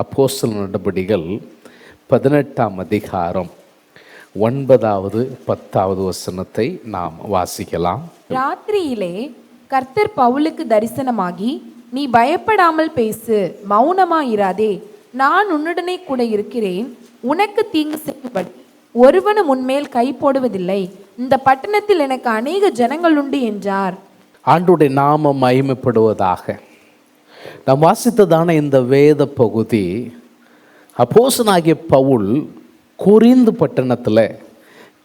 அப்போஸ்தலர் நடபடிகள் 18ஆம் அதிகாரம் 9வது 10வது வசனத்தை நாம் வாசிக்கலாம். ராத்திரியிலே கர்த்தர் பவுலுக்கு தரிசனமாகி, நீ பயப்படாமல் பேசு, மௌனமாயிராதே, நான் உன்னுடனே கூட இருக்கிறேன், உனக்கு தீங்கு செய்யும்படி ஒருவனும் உன்மேல் கை போடுவதில்லை, இந்த பட்டணத்தில் எனக்கு அநேக ஜனங்கள் உண்டு என்றார். ஆண்டவருடைய நாமம் மகிமைப்படுவதாக. நாம் வாசித்ததான இந்த வேத பகுதி, அப்போஸ்தலனாகிய பவுல் கொரிந்து பட்டணத்தில்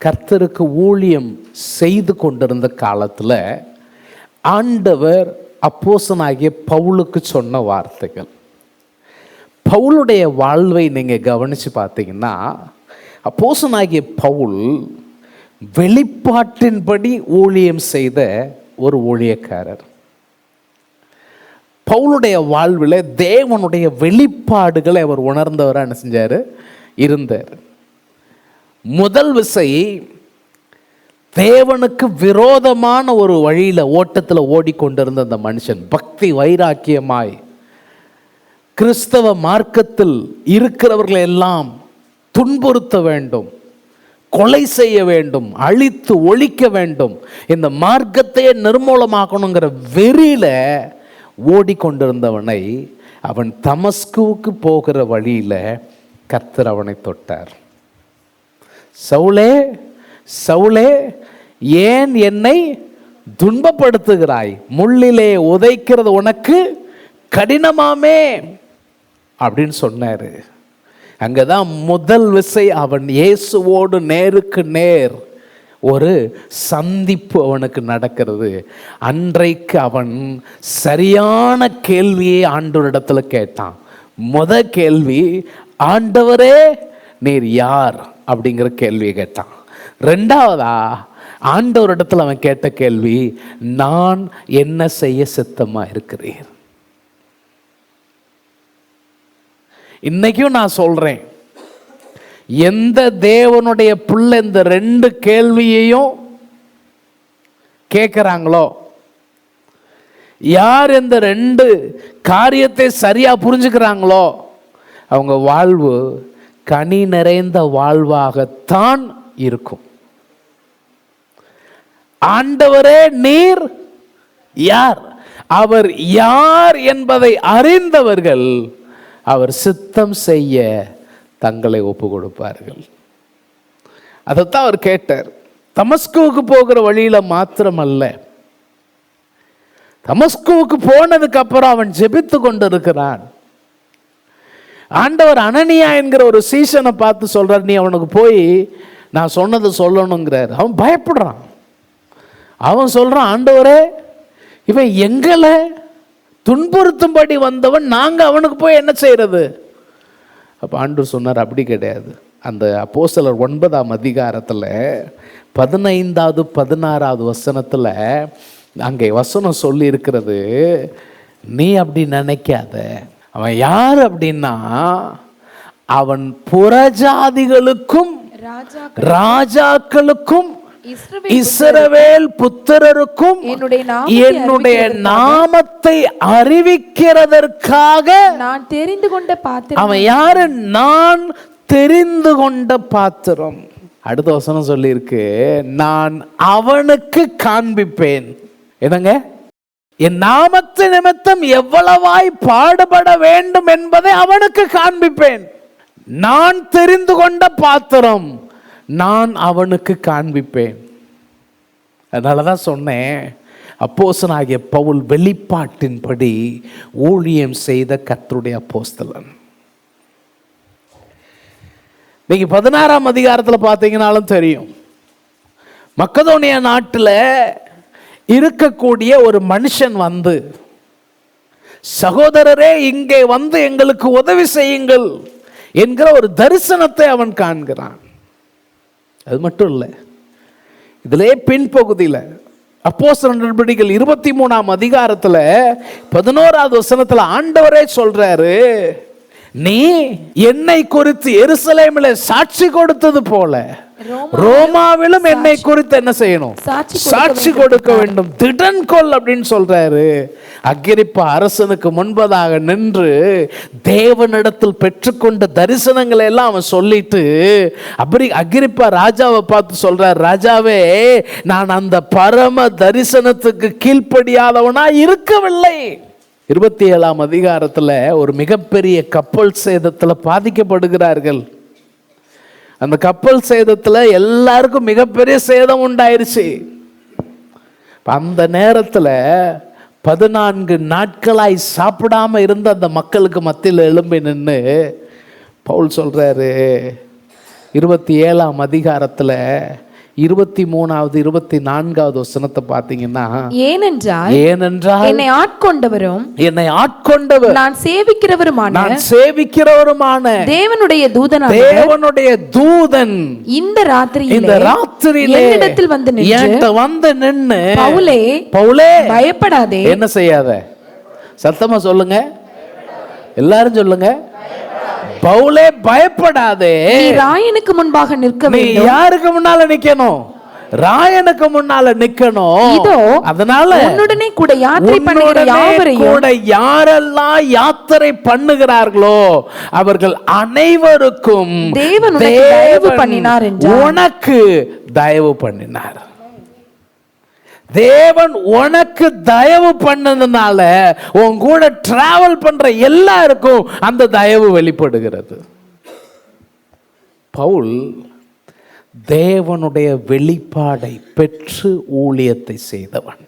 கர்த்தருக்கு ஊழியம் செய்து கொண்டிருந்த காலத்தில் ஆண்டவர் அப்போஸ்தலனாகிய பவுலுக்கு சொன்ன வார்த்தைகள். பவுலுடைய வாழ்வை நீங்கள் கவனித்து பார்த்தீங்கன்னா, அப்போஸ்தலனாகிய பவுல் வெளிப்பாட்டின்படி ஊழியம் செய்த ஒரு ஊழியக்காரர். பவுலுடைய வாழ்வில் தேவனுடைய வெளிப்பாடுகளை அவர் உணர்ந்தவராக என்ன செஞ்சார், இருந்தார். முதல் விசை தேவனுக்கு விரோதமான ஒரு வழியில் ஓட்டத்தில் ஓடிக்கொண்டிருந்த அந்த மனுஷன் பக்தி வைராக்கியமாய் கிறிஸ்தவ மார்க்கத்தில் இருக்கிறவர்களை எல்லாம் துன்புறுத்த வேண்டும், கொலை செய்ய வேண்டும், அழித்து ஒழிக்க வேண்டும், இந்த மார்க்கத்தையே நிர்மூலமாக்கணுங்கிற வெறியில ஓடிக்கொண்டிருந்தவனை அவன் தமஸ்குவுக்கு போகிற வழியில் கர்த்தர் அவனை தொட்டார். சவுலே சவுலே, ஏன் என்னை துன்பப்படுத்துகிறாய், முள்ளிலே உதைக்கிறது உனக்கு கடினமாமே அப்படின்னு சொன்னார். அங்கதான் முதல் விசை அவன் இயேசுவோடு நேருக்கு நேர் ஒரு சந்திப்பு அவனுக்கு நடக்கிறது. அன்றைக்கு அவன் சரியான கேள்வியை ஆண்டவரிடத்துல கேட்டான். முதல் கேள்வி, ஆண்டவரே நீர் யார் அப்படிங்கிற கேள்வியை கேட்டான். ரெண்டாவதா ஆண்டவரிடத்துல அவன் கேட்ட கேள்வி, நான் என்ன செய்ய சித்தமா இருக்கிறேன். இன்னைக்கும் நான் சொல்றேன், எந்த தேவனுடைய பிள்ளை இந்த ரெண்டு கேள்வியையும் கேட்கிறாங்களோ, யார் இந்த ரெண்டு காரியத்தை சரியா புரிஞ்சுக்கிறாங்களோ, அவங்க வாழ்வு கனி நிறைந்த வாழ்வாகத்தான் இருக்கும். ஆண்டவரே நீர் யார், அவர் யார் என்பதை அறிந்தவர்கள் அவர் சித்தம் செய்ய தங்களை ஒப்பு கொடுப்பார்கள். அதைத்தான் அவர் கேட்டார். தமஸ்குவுக்கு போகிற வழியில மாத்திரமல்ல, தமஸ்குவுக்கு போனதுக்கு அப்புறம் அவன் ஜெபித்து கொண்டிருக்கிறான். ஆண்டவர் அனனியா என்கிற ஒரு சீசனை பார்த்து சொல்றார், நீ அவனுக்கு போய் நான் சொன்னதை சொல்லணுங்கிறார். அவன் பயப்படுறான். அவன் சொல்றான், ஆண்டவரே இவன் எங்களை துன்புறுத்தும்படி வந்தவன், நாங்க அவனுக்கு போய் என்ன செய்யறது? அப்போ ஆண்டவர் சொன்னார், அப்படி கிடையாது. அந்த அப்போஸ்தலர் 9ஆம் அதிகாரத்தில் 15வது 16வது வசனத்தில் அங்கே வசனம் சொல்லி இருக்கிறது, நீ அப்படி நினைக்காத. அவன் யார் அப்படின்னா, அவன் புறஜாதிகளுக்கும் ராஜாக்களுக்கும் இஸ்ரவேல் புத்திரருக்கும் என்னுடைய நாமத்தை அறிவிக்கிறதற்காக நான் தெரிந்து கொண்ட பாத்திரம். அவன் யாரு? நான் தெரிந்து கொண்ட பாத்திரம். அடுத்த வசனம் சொல்லி இருக்கு, நான் அவனுக்கு காண்பிப்பேன். என்னங்க? என் நாமத்து நிமித்தம் எவ்வளவாய் பாடுபட வேண்டும் என்பதை அவனுக்கு காண்பிப்பேன். நான் தெரிந்து கொண்ட பாத்திரம் நான் அவனுக்கு காண்பிப்பேன். அதனாலதான் சொன்னேன், அப்போஸ்தலனாகிய பவுல் வெளிப்பாட்டின்படி ஊழியம் செய்த கர்த்தருடைய அப்போஸ்தலன். நீங்க 16ஆம் அதிகாரத்தில் பார்த்தீங்கன்னாலும் தெரியும், மக்கதோனியா நாட்டில் இருக்கக்கூடிய ஒரு மனுஷன் வந்து, சகோதரரே இங்கே வந்து எங்களுக்கு உதவி செய்யுங்கள் என்கிற ஒரு தரிசனத்தை அவன் காண்கிறான். அது மட்டும் இல்லை, இதிலே பின்பகுதியில் அப்போஸ்தலர் நடபடிகள் 23ஆம் அதிகாரத்தில் 11வது வசனத்தில் ஆண்டவரே சொல்றாரு, நீ என்னை குறித்து எருசலேமில் சாட்சி கொடுத்தது போல ரோமாவிலும் என்னை குறித்து என்ன செய்யணும்? சாட்சி கொடுக்க வேண்டும். திடன்கொள் அப்படின்னு சொல்றாரு. அகிரிப்பா அரசனுக்கு முன்பதாக நின்று தேவனிடத்தில் பெற்றுக்கொண்ட தரிசனங்களை எல்லாம் அவன் சொல்லிட்டு அகிரிப்பா ராஜாவை பார்த்து சொல்றார், ராஜாவே, நான் அந்த பரம தரிசனத்துக்கு கீழ்ப்படியாதவனா இருக்கவில்லை. 27ஆம் அதிகாரத்துல ஒரு மிகப்பெரிய கப்பல் சேதத்துல பாதிக்கப்படுகிறார்கள். அந்த கப்பல் சேதத்துல எல்லாருக்கும் மிகப்பெரிய சேதம் உண்டாயிருச்சு. அந்த நேரத்துல 14 நாட்களாய் சாப்பிடாம இருந்த அந்த மக்களுக்கு மத்தியில் எழும்பி நின்று பவுல் சொல்றாரு, 27ஆம் அதிகாரத்துல 23வது 24வது வசனத்தை பார்த்தீங்கன்னா, ஏனென்றால் என்னை ஆட்கொண்டவர் நான் சேவிக்கிறவருமான தேவனுடைய தூதன் இந்த ராத்திரியிலே என்னிடத்தில் வந்து நின்று பவுலே பயப்படாதே. என்ன செய்யாத? சத்தமா சொல்லுங்க, எல்லாரும் சொல்லுங்க. பவுலே பயப்படாதே. நீ ராயனுக்கு முன்பாக நிற்க வேண்டும். நீ யாருக்கு முன்னால நிக்கணும்? ராயனுக்கு முன்னால நிக்கணும். இதோ அதனால உன்னுடனே கூட யாத்திரை பண்ணுகிற யாவரையும், கூட யாரெல்லாம் யாத்திரை பண்ணுகிறார்களோ அவர்கள் அனைவருக்கும் தேவன் தயவு பண்ணினார் என்றார். உனக்கு தயவு பண்ணினார். தேவன் உனக்கு தயவு பண்ணதுனால உன் கூட டிராவல் பண்ற எல்லாருக்கும் அந்த தயவு வெளிப்படுகிறது. பவுல் தேவனுடைய வெளிப்பாடை பெற்று ஊழியத்தை செய்தவன்.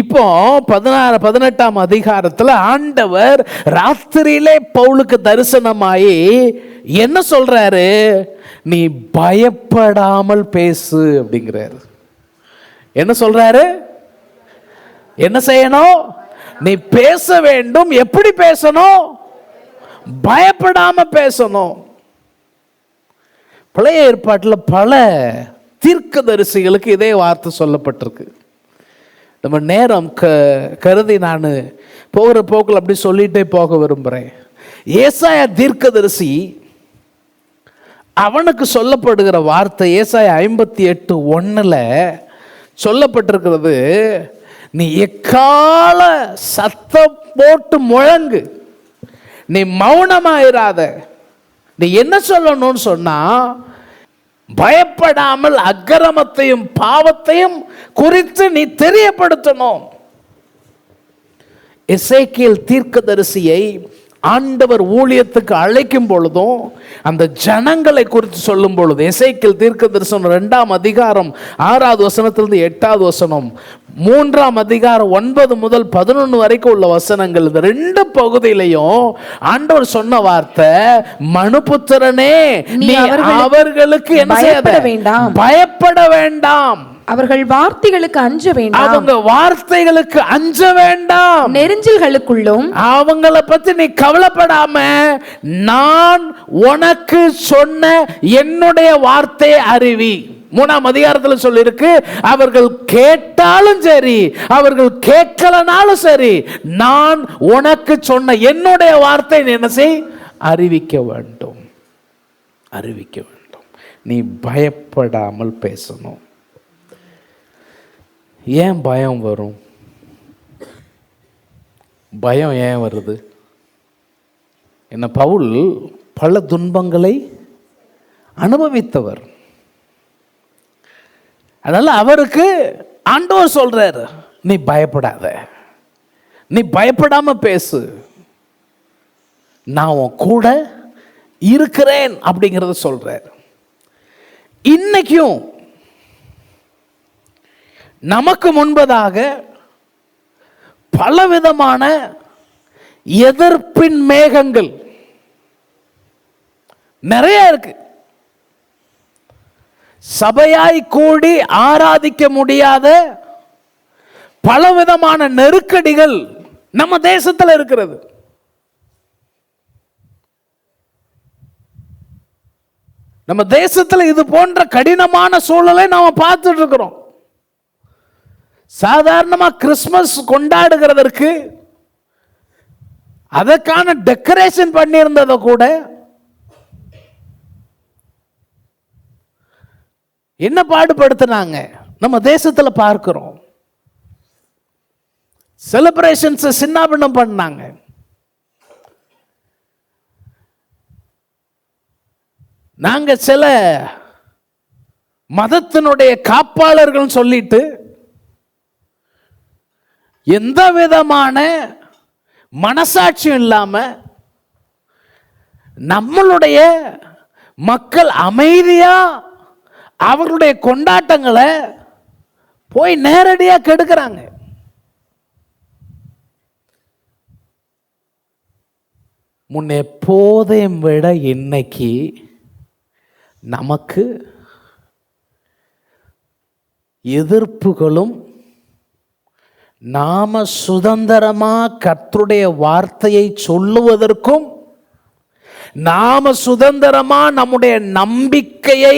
இப்போ 18ஆம் அதிகாரத்துல ஆண்டவர் ராத்திரியிலே பவுலுக்கு தரிசனமாயி என்ன சொல்றாரு? நீ பயப்படாமல் பேசு அப்படிங்கிறாரு. என்ன சொல்றாரு? என்ன செய்யணும்? நீ பேச வேண்டும். எப்படி பேசணும்? பயப்படாம பேசணும். பழைய ஏற்பாட்டில் பல தீர்க்கதரிசிகளுக்கு இதே வார்த்தை சொல்லப்பட்டிருக்கு. நம்ம நேரம் கருதி நான் போகிற போக்கில் அப்படி சொல்லிட்டே போக விரும்புகிறேன். ஏசாயா தீர்க்கதரிசி, அவனுக்கு சொல்லப்படுகிற வார்த்தை ஏசாயா 58:1 சொல்லப்பட்டிருக்கிறது, நீ எக்கால சத்தம் போட்டு முழங்கு, நீ மௌனமாயிராத. நீ என்ன சொல்லணும்னு சொன்னா, பயப்படாமல் அக்கிரமத்தையும் பாவத்தையும் குறித்து நீ தெரியப்படுத்தணும். எசேக்கியேல் தீர்க்கதரிசியை ஆண்டவர் ஊழியத்துக்கு அழைக்கும் பொழுதும் அந்த ஜனங்களை குறித்து சொல்லும் பொழுது, எசேக்கியேல் தீர்க்கதரிசனம் 2ஆம் அதிகாரம் 6வது வசனத்திலிருந்து 8வது வசனம், 3ஆம் அதிகாரம் 9 முதல் 11 வரைக்கும் உள்ள வசனங்கள், இந்த 2 பகுதியிலையும் ஆண்டவர் சொன்ன வார்த்தை, மனுபுத்திரனே, நீ அவர்களுக்கு என்ன செய்ய வேண்டாம், பயப்பட வேண்டாம். அவர்கள் வார்த்தைகளுக்கு அஞ்ச வேண்டாம். அவங்க வார்த்தைகளுக்கு அஞ்ச வேண்டாம். நெரிஞ்சல்களுக்குள்ளும் அவங்கள பத்தி நீ கவலைப்படாம, நான் உனக்கு சொன்ன என்னுடைய வார்த்தை அறிவி. 3ஆம் அதிகாரத்தில் சொல்லிருக்கு, அவர்கள் கேட்டாலும் சரி, அவர்கள் கேட்கலனாலும் சரி, நான் உனக்கு சொன்ன என்னுடைய வார்த்தை நீ என்ன செய்? அறிவிக்க வேண்டும். அறிவிக்க வேண்டும். நீ பயப்படாமல் பேசணும். ஏன் பயம் வரும்? பயம் ஏன் வருது? என்ன, பவுல் பல துன்பங்களை அனுபவித்தவர். அதனால அவருக்கு ஆண்டவர் சொல்றாரு, நீ பயப்படாத, நீ பயப்படாம பேசு, நான் உன் கூட இருக்கிறேன் அப்படிங்கிறத சொல்றாரு. இன்னைக்கும் நமக்கு முன்பதாக பலவிதமான எதிர்ப்பின் மேகங்கள் நிறைய இருக்கு. சபையாய் கூடி ஆராதிக்க முடியாத பலவிதமான நெருக்கடிகள் நம்ம தேசத்தில் இருக்கிறது. நம்ம தேசத்தில் இது போன்ற கடினமான சூழலை நாம பார்த்துட்டு இருக்கிறோம். சாதாரணமா கிறிஸ்மஸ் கொண்டாடுகிறதற்கு அதற்கான டெக்கரேஷன் பண்ணியிருந்ததை கூட என்ன பாடுபடுத்தினாங்க நம்ம தேசத்துல பார்க்கிறோம். செலிப்ரேஷன்ஸ் சின்னாபின்னம் பண்ணாங்க. நாங்க சில மதத்தினுடைய காப்பாளர்கள் சொல்லிட்டு எந்த விதமான மனசாட்சியும் இல்லாம நம்மளுடைய மக்கள் அமைதியா அவர்களுடைய கொண்டாட்டங்களை போய் நேரடியா கெடுக்கிறாங்க. முன்ன எப்போதையும் விட இன்னைக்கு நமக்கு எதிர்ப்புகளும், நாம சுதந்திரமா கர்த்தருடைய வார்த்தையை சொல்லுவதற்கும், நாம சுதந்திரமா நம்முடைய நம்பிக்கையை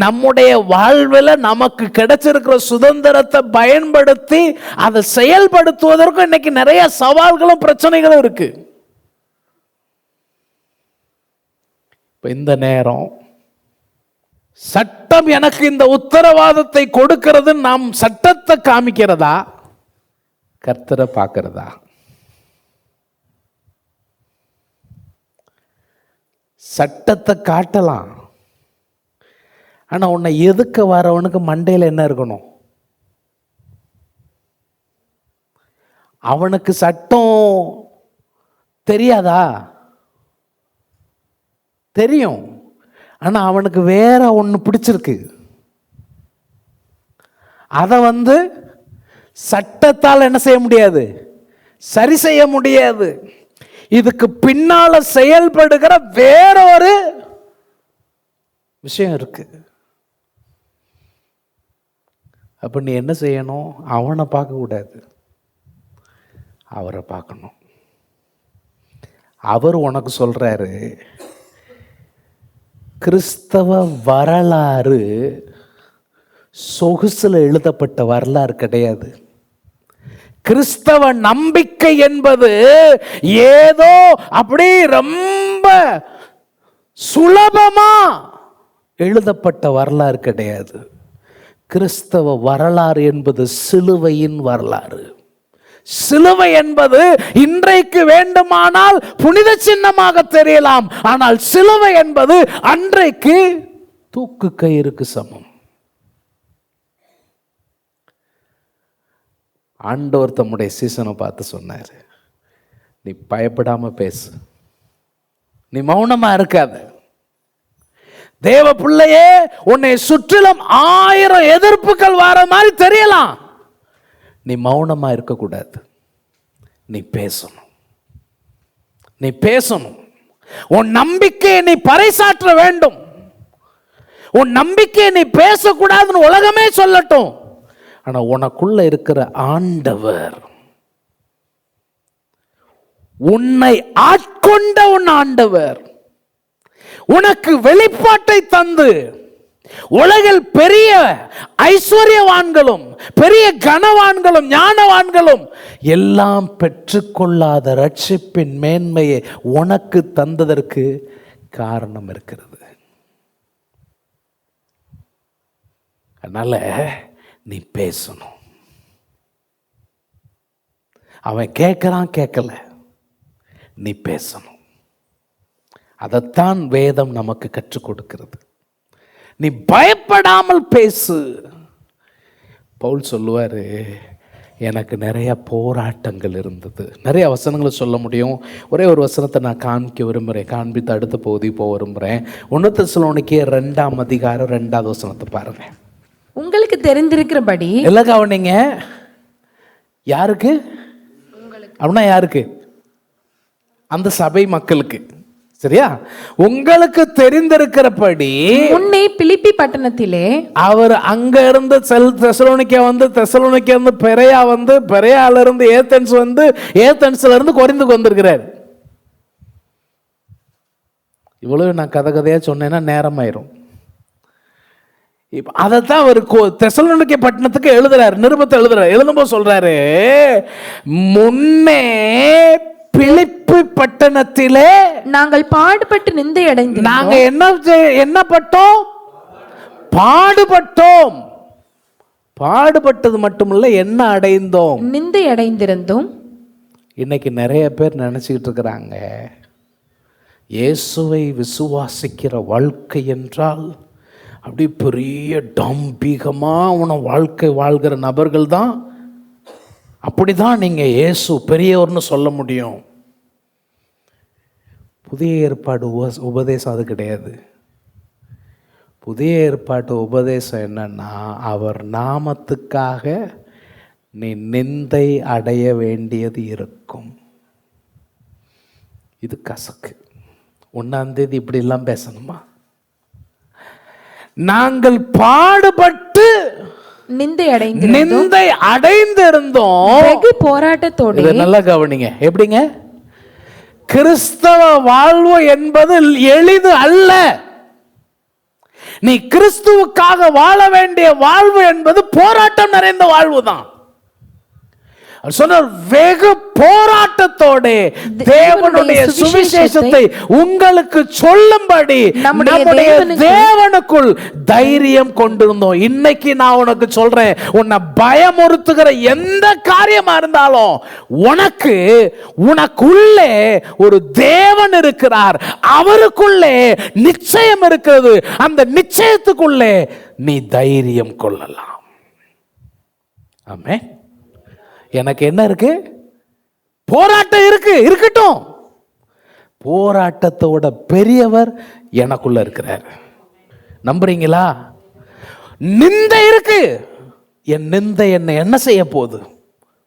நம்முடைய வாழ்வில் நமக்கு கிடைச்சிருக்கிற சுதந்திரத்தை பயன்படுத்தி அதை செயல்படுத்துவதற்கும் இன்னைக்கு நிறைய சவால்களும் பிரச்சனைகளும் இருக்கு. இப்ப இந்த நேரம் சட்டம் எனக்கு இந்த உத்தரவாதத்தை கொடுக்கிறது, நாம் சட்டத்தை காமிக்கிறதா கர்த்தரை பார்க்கிறதா? சட்டத்தை காட்டலாம், ஆனா உன்னை எதுக்க வரவனுக்கு மண்டையில் என்ன இருக்கணும்? அவனுக்கு சட்டம் தெரியாதா? தெரியும், ஆனா அவனுக்கு வேற ஒன்று பிடிச்சிருக்கு. அதை சட்டத்தால் என்ன செய்ய முடியாது, சரி செய்ய முடியாது. இதுக்கு பின்னால செயல்படுகிற வேறொரு விஷயம் இருக்கு. அப்ப நீ என்ன செய்யணும்? அவனை பார்க்க கூடாது, அவரை பார்க்கணும். அவர் உனக்கு சொல்றாரு, கிறிஸ்தவ வரலாறு சொகுசுல எழுதப்பட்ட வரலாறு கிடையாது. கிறிஸ்தவ நம்பிக்கை என்பது ஏதோ அப்படி ரொம்ப சுலபமா எழுதப்பட்ட வரலாறு கிடையாது. கிறிஸ்தவ வரலாறு என்பது சிலுவையின் வரலாறு. சிலுவை என்பது இன்றைக்கு வேண்டுமானால் புனித சின்னமாக தெரியலாம், ஆனால் சிலுவை என்பது அன்றைக்கு தூக்கு கயிறுக்கு சமம். ஆண்டவர் தம்முடைய சீசனை பார்த்து சொன்னார், நீ பயப்படாம பேசு, நீ மௌனமா இருக்காத. தேவ பிள்ளையே, உன்னை சுற்றிலும் 1000 எதிர்ப்புகள் வர மாதிரி தெரியலாம், நீ மௌனமா இருக்கக்கூடாது, நீ பேசணும். நீ பேசணும். உன் நம்பிக்கையை நீ பறைசாற்ற வேண்டும். உன் நம்பிக்கையை நீ பேசக்கூடாதுன்னு உலகமே சொல்லட்டும், ஆனா உனக்குள்ள இருக்கிற ஆண்டவர், உன்னை ஆட்கொண்ட உன் ஆண்டவர் உனக்கு வெளிப்பாட்டை தந்து, உலகில் பெரிய ஐஸ்வர்யவான்களும் பெரிய கனவான்களும் ஞானவான்களும் எல்லாம் பெற்றுக்கொள்ளாத ரட்சிப்பின் மேன்மையை உனக்கு தந்ததற்கு காரணம் இருக்கிறது. அதனால நீ பேசணும். அவன் கேட்கிறான் கேட்கல, நீ பேசணும். அதைத்தான் வேதம் நமக்கு கற்றுக் கொடுக்கிறது. நீ பயப்படாமல் பேசு. பவுல் சொல்லுவாரு, எனக்கு நிறைய போராட்டங்கள் இருந்தது. நிறைய வசனங்களை சொல்ல முடியும். ஒரே ஒரு வசனத்தை நான் காண்பிக்க விரும்புகிறேன், காண்பித்து அடுத்த பகுதி போக விரும்புகிறேன். 1 தெசலோனிக்கேயர் 2ஆம் அதிகாரம் 2வது வசனத்தை பாருங்க. உங்களுக்கு தெரிந்திருக்கிறபடி, எல்லாம் கவனிங்க. யாருக்கு அப்படின்னா யாருக்கு? அந்த சபை மக்களுக்கு. சரியா? உங்களுக்கு தெரிந்திருக்கிறபடி முன்னே பிலிப்பி பட்டணத்திலே, அவர் அங்க இருந்து தெசலோனிக்கே தெசலோனிக்கே பெரையா பெரையால இருந்து ஏதென்ஸ் ஏதென்ஸ்ல இருந்து கொரிந்துக்கு வந்திருக்கிறார். இவ்வளவு நான் கதையா சொன்னேன்னா நேரம் ஆயிரும். அதைத்தான் அவர் தெசலோனிக்கே பட்டணத்துக்கு எழுதுறாரு, நிருபத்தை எழுதுறாரு. எழுதும்போது சொல்றாரு, முன்னே பிலிப்பி பட்டணத்திலே நாங்கள் பாடுபட்டு நிந்தை அடைந்தோம். நாங்க என்ன பட்டோம்? பாடுபட்டோம். பாடுபட்டது மட்டுமல்ல, என்ன அடைந்தோம்? நிந்தை அடைந்திருந்தோம். இன்னைக்கு நிறைய பேர் நினைச்சுக்கிட்டு இருக்கிறாங்க, இயேசுவை விசுவாசிக்கிற வாழ்க்கை என்றால் அப்படி பெரிய டாம்பிகமான வாழ்க்கை வாழ்கிற நபர்கள் தான், அப்படிதான் நீங்க இயேசு பெரியவர்னு சொல்ல முடியும். புதிய ஏற்பாடு உபதேசம் அது கிடையாது. புதிய ஏற்பாட்டு உபதேசம் என்னன்னா, அவர் நாமத்துக்காக நீ நிந்தை அடைய வேண்டியது இருக்கும். இது கசக்கு. 1ஆம் தேதி இப்படி எல்லாம் பேசணுமா? நாங்கள் பாடுபட்டு நிந்தை அடைந்திருந்தோம். வெகு போராட்டத்தோடு. நல்லா கவனிங்க. எப்படிங்க? கிறிஸ்தவ வாழ்வு என்பது எளிது அல்ல. நீ கிறிஸ்துவுக்காக வாழ வேண்டிய வாழ்வு என்பது போராட்டம் நிறைந்த வாழ்வு தான். சொன்னார், வெகு போராட்டத்தோடு தேவனுடைய சுவிசேஷத்தை உங்களுக்கு சொல்லும்படி நம்முடைய தேவனுக்குள் தைரியம் கொண்டிருந்தோம். இன்னைக்கு நான் உனக்கு சொல்றேன், உன்னை பயமுறுத்துகிற எந்த காரியமா இருந்தாலும் உனக்குள்ளே ஒரு தேவன் இருக்கிறார். அவருக்குள்ளே நிச்சயம் இருக்கிறது. அந்த நிச்சயத்துக்குள்ளே நீ தைரியம் கொள்ளலாம். ஆமென். எனக்கு என்ன இருக்கு? போராட்டம் இருக்கு, இருக்கட்டும். போராட்டத்தோட பெரியவர் எனக்குள்ள இருக்கிறார். நம்புறீங்களா? நிந்தை இருக்கு. என் நிந்தை என்ன செய்ய போகுது?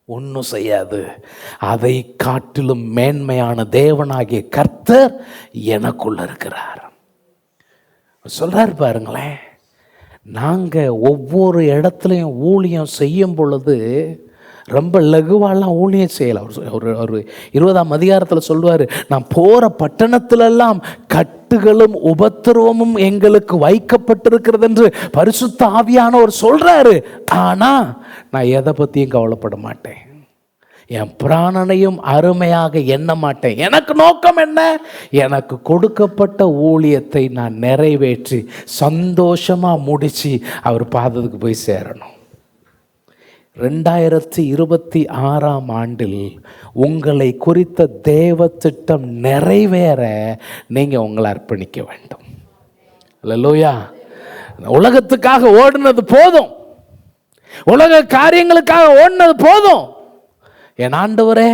ஒன்றும் செய்யாது. அதை காட்டிலும் மேன்மையான தேவனாகிய கர்த்தர் எனக்குள்ள இருக்கிறார். சொல்றாரு பாருங்களேன், நாங்க ஒவ்வொரு இடத்துலையும் ஊழியம் செய்யும் பொழுது ரொம்ப லகுவாலாம் ஊழியம் செய்யலாம். ஒரு 20ஆம் அதிகாரத்தில் சொல்லுவார், நான் போகிற பட்டணத்திலெல்லாம் கட்டுகளும் உபத்திரவமும் எங்களுக்கு வைக்கப்பட்டிருக்கிறது என்று பரிசுத்த ஆவியானவர் சொல்றாரு. ஆனால் நான் எதை பற்றியும் கவலைப்பட மாட்டேன். என் பிராணனையும் அருமையாக எண்ண மாட்டேன். எனக்கு நோக்கம் என்ன? எனக்கு கொடுக்கப்பட்ட ஊழியத்தை நான் நிறைவேற்றி சந்தோஷமாக முடித்து அவர் பாதத்துக்கு போய் சேரணும். 2026ஆம் ஆண்டில் உங்களை குறித்த தேவ திட்டம் நிறைவேற நீங்கள் உங்களை அர்ப்பணிக்க வேண்டும். அல்லேலூயா. உலகத்துக்காக ஓடினது போதும், உலக காரியங்களுக்காக ஓடினது போதும். என் ஆண்டவரே,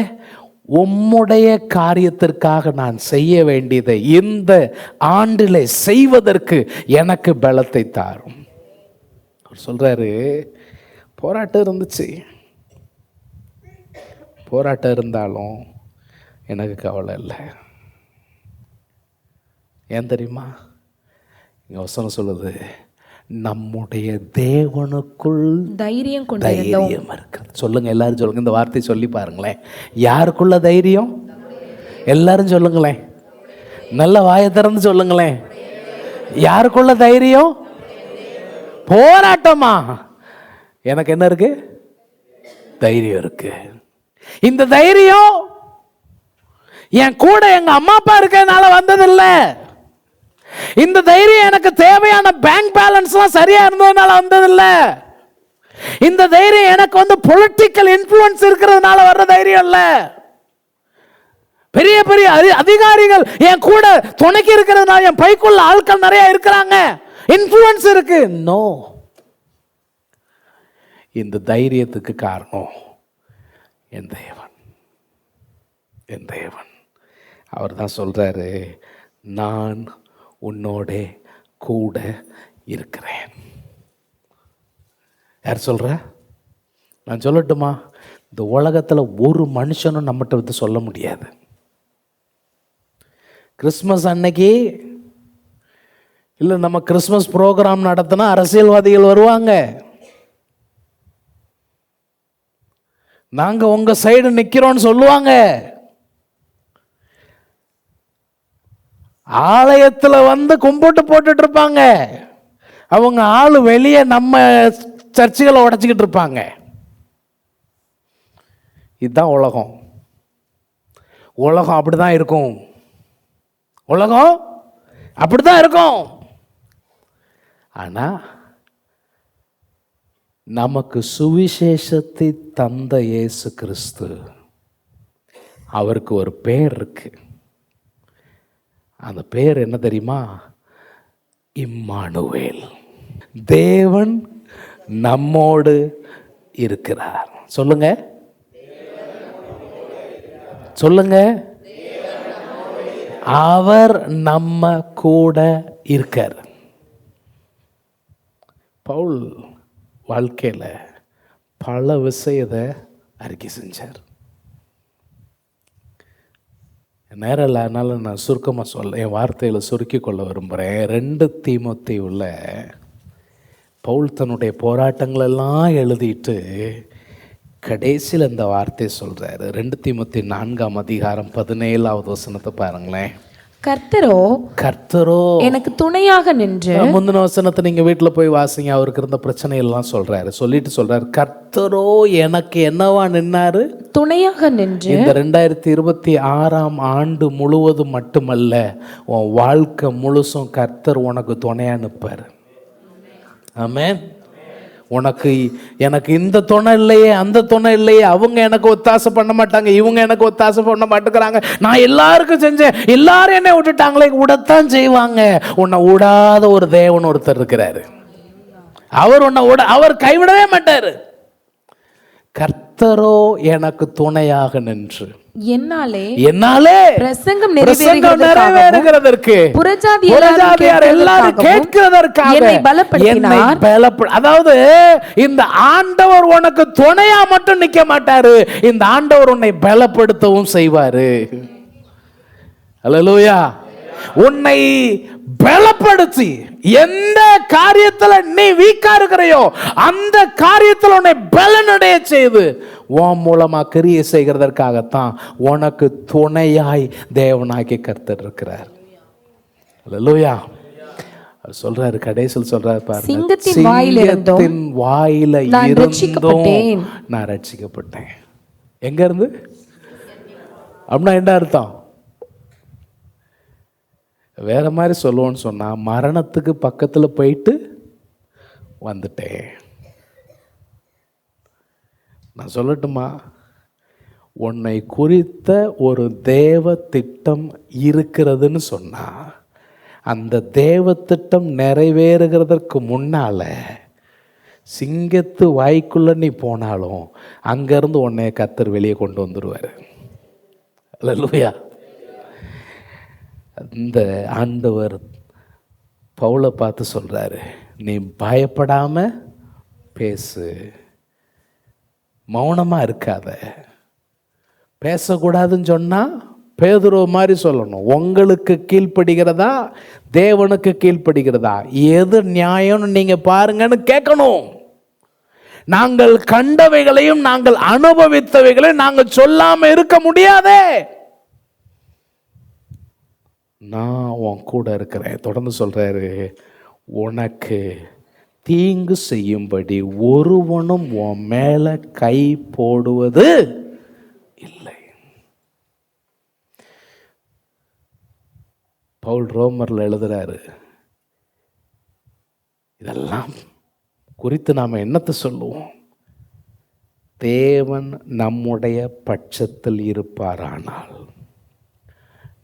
உம்முடைய காரியத்திற்காக நான் செய்ய வேண்டியதை இந்த ஆண்டிலே செய்வதற்கு எனக்கு பலத்தை தாரும். அவர் சொல்றாரு, போராட்டம் இருந்துச்சு. போராட்டம் இருந்தாலும் எனக்கு கவலை இல்லை. ஏன் தெரியுமா? இங்க வசனம் சொல்லுது, நம்முடைய தேவனுக்குள் தைரியம் இருக்கிறது. சொல்லுங்க, எல்லாரும் சொல்லுங்க, இந்த வார்த்தை சொல்லி பாருங்களேன். யாருக்குள்ள தைரியம்? எல்லாரும் சொல்லுங்களேன், நல்ல வாயை திறந்து சொல்லுங்களேன். யாருக்குள்ள தைரியம்? போராட்டமா? எனக்கு என்ன இருக்கு? தைரியம் இருக்கு. இந்த தைரியம் என் கூட எங்க அம்மா அப்பா இருக்கனால வந்ததில்ல. இந்த தைரியம் எனக்கு தேவையான பேங்க் பேலன்ஸ்லாம் சரியா இருந்ததுனால வந்ததில்ல. இந்த தைரியம் எனக்கு பொலிட்டிக்கல் இன்ஃப்ளூயன்ஸ் இருக்கிறதுனால வர்ற தைரியம் இல்ல. பெரிய பெரிய அதிகாரிகள் என் கூட துணைக்கு இருக்கிறதுனால, என் பைக்குள்ள ஆட்கள் நிறைய இருக்கிறாங்க, இன்ஃப்ளூயன்ஸ் இருக்கு. நோ, இந்த தைரியத்துக்கு காரணம் என் தேவன். என் தேவன் அவர் தான் சொல்றாரு, நான் உன்னோட கூட இருக்கிறேன். யார் சொல்ற? நான் சொல்லட்டுமா? இந்த உலகத்தில் ஒரு மனுஷனும் நம்மகிட்ட வந்து சொல்ல முடியாது. கிறிஸ்மஸ் அன்னைக்கு இல்லை, நம்ம கிறிஸ்மஸ் ப்ரோக்ராம் நடத்தினா அரசியல்வாதிகள் வருவாங்க. நாங்க உங்க சைடு நிக்கிறோம்னு சொல்லுவாங்க. ஆலயத்தில் கும்பிட்டு போட்டுட்டு இருப்பாங்க. அவங்க ஆளு வெளியே நம்ம சர்ச்சுகளை உடைச்சிக்கிட்டு இருப்பாங்க. இதுதான் உலகம். உலகம் அப்படிதான் இருக்கும். உலகம் அப்படிதான் இருக்கும். ஆனா நமக்கு சுவிசேஷத்தை தந்த இயேசு கிறிஸ்து, அவருக்கு ஒரு பேர் இருக்கு. அந்த பேர் என்ன தெரியுமா? இம்மானுவேல். தேவன் நம்மோடு இருக்கிறார். சொல்லுங்க, சொல்லுங்க. அவர் நம்ம கூட இருக்கார். பவுல் வாழ்க்கையில் பல விஷயத்தை அறிக்கை செஞ்சார். நேரம் இல்லை, அதனால நான் சுருக்கமாக சொல்ல, என் வார்த்தையில் சுருக்கி கொள்ள விரும்புகிறேன். 2 தீமோத்தேயுல பவுல் தன்னுடைய போராட்டங்களெல்லாம் எழுதிட்டு கடைசியில் இந்த வார்த்தையை சொல்கிறாரு. 2 தீமோத்தேயு 4ஆம் அதிகாரம் 17ஆவது வசனத்தை பாருங்களேன். கர்த்தரோ எனக்கு துணையாக நின்று, முந்தின வசனத்தை நீங்க வீட்டில் போய் வாசிங்க. அவருக்கு இருந்த பிரச்சனை எல்லாம் சொல்றாரு. சொல்லிட்டு சொல்றாரு, கர்த்தரோ எனக்கு என்னவா நின்னாரு? துணையாக நின்று. இந்த 2026ஆம் ஆண்டு முழுவதும் மட்டுமல்ல, உன் வாழ்க்கை முழுசும் கர்த்தர் உனக்கு துணையா நிற்பார். ஆமென். எனக்கு இந்த துணை இல்லையே, அந்த துணை இல்லையே, அவங்க எனக்கு ஒத்தாசை பண்ண மாட்டாங்க, இவங்க எனக்கு ஒத்தாசை பண்ண மாட்டேங்கிறாங்க, நான் எல்லாருக்கும் செஞ்சேன், எல்லாரும் என்ன விட்டுட்டாங்களே, விடத்தான் செய்வாங்க. உன்னை விடாத ஒரு தேவன் ஒருத்தர் இருக்கிறாரு. அவர் கைவிடவே மாட்டாரு. கர்த்தரோ எனக்கு துணையாக நின்று என்னாலே பிரசங்கம் நிறைவேறுகிறதற்கு, புறஜாதியார் எல்லாரும் கேட்கிறதற்காக என்னை பலப்படுத்தினார். அதாவது இந்த ஆண்டவர் உனக்கு துணையா மட்டும் நிக்க மாட்டாரு, இந்த ஆண்டவர் உன்னை பலப்படுத்தவும் செய்வாரு. அல்லேலூயா. உன்னை பலப்படுத்தி எந்த காரியத்துல நீ வீக்கா இருக்கிறையோ அந்த காரியத்தில் உன்னை பலனடைய செய்து உன் மூலமா கிரியை செய்கிறதற்காகத்தான் உனக்கு துணையாய் தேவனாகி கர்த்தர் இருக்கிறார். அல்லேலூயா. சொல்றாரு, கடைசியில் சொல்றாரு பாருங்க, சிங்கத்தின் வாயில இருந்தும் நான் ரட்சிக்கப்பட்டேன். எங்க இருந்து அப்படின்னா என்ன அர்த்தம்? வேற மாதிரி சொல்லுவோன்னு சொன்னா, மரணத்துக்கு பக்கத்தில் போயிட்டு வந்துட்டேன். நான் சொல்லட்டுமா, உன்னை குறித்த ஒரு தேவ திட்டம் இருக்கிறதுன்னு சொன்னா, அந்த தேவ திட்டம் நிறைவேறுகிறதற்கு முன்னால சிங்கத்து வாய்க்குள்ள நீ போனாலும் அங்கிருந்து உன்னை கர்த்தர் வெளியே கொண்டு வந்துடுவார். அல்லேலூயா. அந்த ஆண்டவர் பவுலை பார்த்து சொல்றாரு, நீ பயப்படாம பேசு, மௌனமா இருக்காத. பேசக்கூடாதுன்னு சொன்னா பேதுரு மாதிரி சொல்லணும், உங்களுக்கு கீழ்ப்படுகிறதா தேவனுக்கு கீழ்ப்படுகிறதா, எது நியாயம்னு நீங்க பாருங்கன்னு கேட்கணும். நாங்கள் கண்டவைகளையும் நாங்கள் அனுபவித்தவைகளையும் நாங்கள் சொல்லாம இருக்க முடியாதே. நான் உன் கூட இருக்கிறேன். தொடர்ந்து சொல்றாரு, உனக்கு தீங்கு செய்யும்படி ஒருவனும் உன் மேல கை போடுவது இல்லை. பவுல் ரோமர்ல எழுதுறாரு. இதெல்லாம் குறித்து நாம என்னத்தை சொல்லுவோம்? தேவன் நம்முடைய பட்சத்தில் இருப்பாரானால்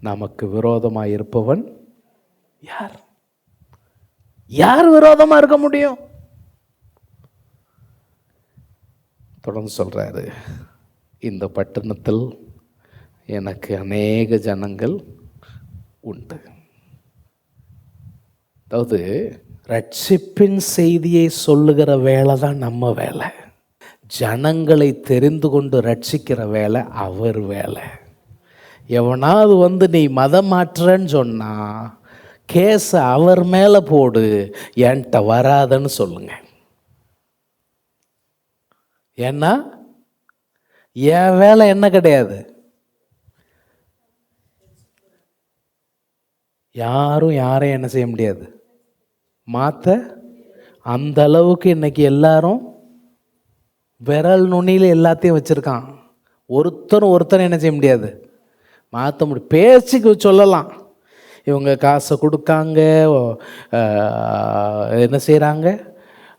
நமக்கு விரோதமாக இருப்பவன் யார்? யார் விரோதமா இருக்க முடியும்? தொடர்ந்து சொல்றாரு, இந்த பட்டணத்தில் எனக்கு அநேக ஜனங்கள் உண்டு. அதாவது ரட்சிப்பின் செய்தியை சொல்லுகிற வேலை தான் நம்ம வேலை. ஜனங்களை தெரிந்து கொண்டு ரட்சிக்கிற வேலை அவர் வேலை. எவனாவது நீ மதம் மாற்றுறன்னு சொன்னா கேஸ் அவர் மேலே போடு, என்கிட்ட வராதன்னு சொல்லுங்க. ஏன்னா என் வேலை என்ன கிடையாது. யாரும் யாரையும் என்ன செய்ய முடியாது, மாற்ற. அந்த அளவுக்கு இன்னைக்கு எல்லாரும் விரல் நுனியில் எல்லாத்தையும் வச்சுருக்கான். ஒருத்தரும் என்ன செய்ய முடியாது, மாற்ற முடியும். பேச்சுக்கு சொல்லலாம், இவங்க காசை கொடுக்காங்க, என்ன செய்கிறாங்க,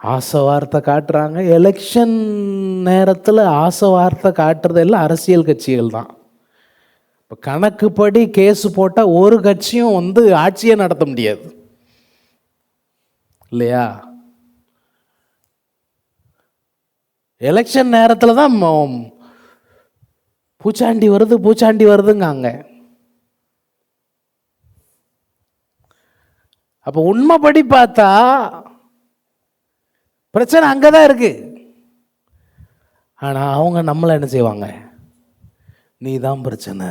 ஆசை வார்த்தை காட்டுறாங்க. எலெக்ஷன் நேரத்தில் ஆசை வார்த்தை காட்டுறதெல்லாம் அரசியல் கட்சிகள் தான். இப்போ கணக்குப்படி கேஸ் போட்டால் ஒரு கட்சியும் ஆட்சியை நடத்த முடியாது இல்லையா? எலெக்ஷன் நேரத்தில் தான் பூச்சாண்டி வருதுங்காங்க. அப்போ உண்மைப்படி பார்த்தா பிரச்சனை அங்கே தான் இருக்கு. ஆனால் அவங்க நம்மளை என்ன செய்வாங்க? நீ தான் பிரச்சனை.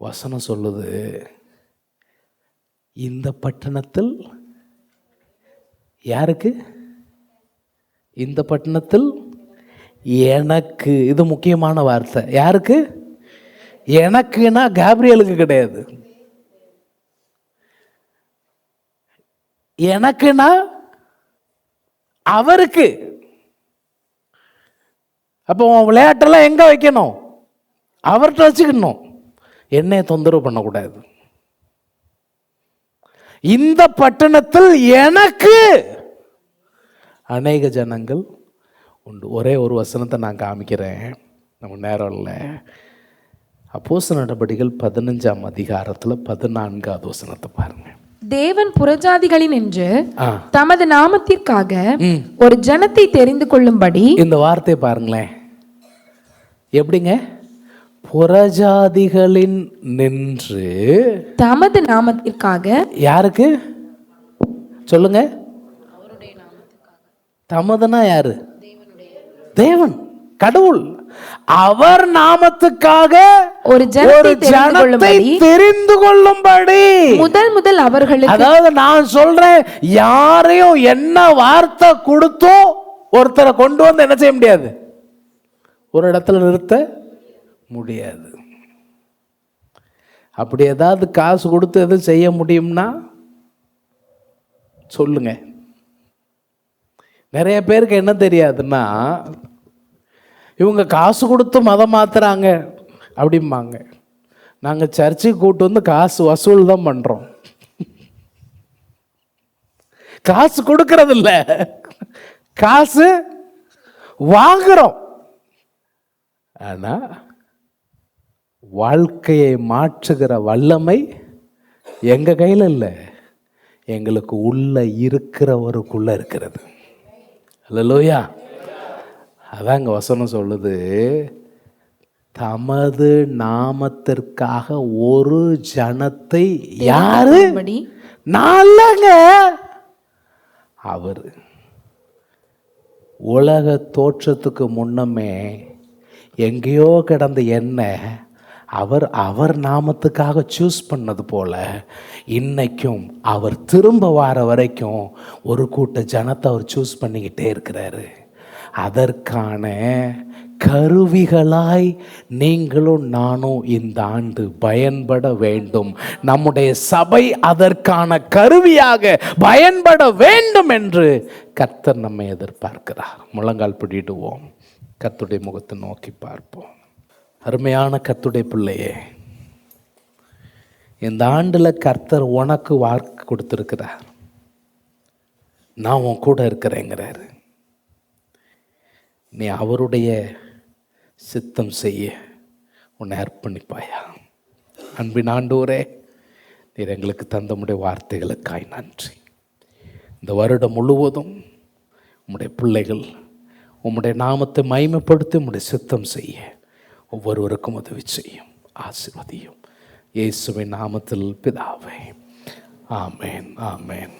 வசனம் சொல்லுது, இந்த பட்டணத்தில் யாருக்கு? இந்த பட்டணத்தில் எனக்கு. இது முக்கியமான வார்த்தை. யாருக்கு? எனக்குன்னா கேப்ரியலுக்கு கிடையாது. எனக்குன்னா அவருக்கு. அப்போ விளையாட்டெல்லாம் எங்க வைக்கணும்? அவர்கிட்ட வச்சுக்கணும். என்னை தொந்தரவு பண்ணக்கூடாது. இந்த பட்டணத்தில் எனக்கு அநேக ஜனங்கள் உண்டு. ஒரே ஒரு வசனத்தை நான் காமிக்கிறேன், நம்ம நேரம் இல்லை. அப்போஸ்தலர் நடபடிகள் 15ஆம் அதிகாரத்தில் 14வது வசனத்தை பாருங்க. தேவன் புறஜாதிகளின் என்று தமது நாமத்திற்காக ஒரு ஜனத்தை தெரிந்து கொள்ளும்படி. இந்த வார்த்தையை பாருங்களேன், எப்படிங்க? புறஜாதிகளின் நின்று தமது நாமத்திற்காக. யாருக்கு சொல்லுங்க? தமதுனா யாரு? தேவன், கடவுள். அவர் நாமத்துக்காக ஒரு ஜனத்தை தெரிந்து கொள்ளும்படி முதல் அவர்களுக்கு. அதாவது நான் சொல்றேன், யாரையும் என்ன வார்த்தை கொடுத்தோ ஒருத்தரை கொண்டு வந்து என்ன செய்ய முடியாது? ஒரு இடத்துல நிறுத்த முடியாது. அப்படி ஏதாவது காசு கொடுத்து எதுவும் செய்ய முடியும்னா சொல்லுங்க. நிறைய பேருக்கு என்ன தெரியாதுன்னா, இவங்க காசு கொடுத்து மதம் மாத்துறாங்க அப்படிம்பாங்க. நாங்கள் சர்ச்சுக்கு கூட்டு வந்து காசு வசூல் தான் பண்ணுறோம். காசு கொடுக்கறது இல்லை, காசு வாங்குறோம். ஆனால் வாழ்க்கையை மாற்றுகிற வல்லமை எங்கள் கையில் இல்லை, எங்களுக்கு உள்ள இருக்கிறவருக்குள்ள இருக்கிறது. அல்லேலூயா. அதாங்க வசனம் சொல்லுது, தமது நாமத்திற்காக ஒரு ஜனத்தை. யாரு? நான்லங்க, அவர். உலக தோற்றத்துக்கு முன்னமே எங்கேயோ கிடந்த என்ன அவர் நாமத்துக்காக சூஸ் பண்ணது போல, இன்னைக்கும் அவர் திரும்ப வார வரைக்கும் ஒரு கூட்ட ஜனத்தை அவர் சூஸ் பண்ணிக்கிட்டே இருக்கிறாரு. அதற்கான கருவிகளாய் நீங்களும் நானும் இந்த ஆண்டு பயன்பட வேண்டும். நம்முடைய சபை அதற்கான கருவியாக பயன்பட வேண்டும் என்று கர்த்தர் நம்மை எதிர்பார்க்கிறார். முழங்கால் பிடிடுவோம், கர்த்தருடைய முகத்தை நோக்கி பார்ப்போம். அருமையான கர்த்தருடைய பிள்ளையே, இந்த ஆண்டில் கர்த்தர் உனக்கு வாக்கு கொடுத்திருக்கிறார். நான் உன் கூட இருக்கிறேங்கிறாரு. நீ அவருடைய சித்தம் செய்ய உன்னை அர்ப்பணிப்பாயா? அன்பின் ஆண்டவரே, நீர் எங்களுக்கு தந்தமுடைய வார்த்தைகளுக்காய் நன்றி. இந்த வருடம் முழுவதும் உம்முடைய பிள்ளைகள் உம்முடைய நாமத்தை மகிமைப்படுத்தி உம்முடைய சித்தம் செய்ய ஒவ்வொருவருக்கும் உதவி செய்யும், ஆசீர்வதியும். இயேசுவின் நாமத்தில் பிதாவே, ஆமேன், ஆமேன்.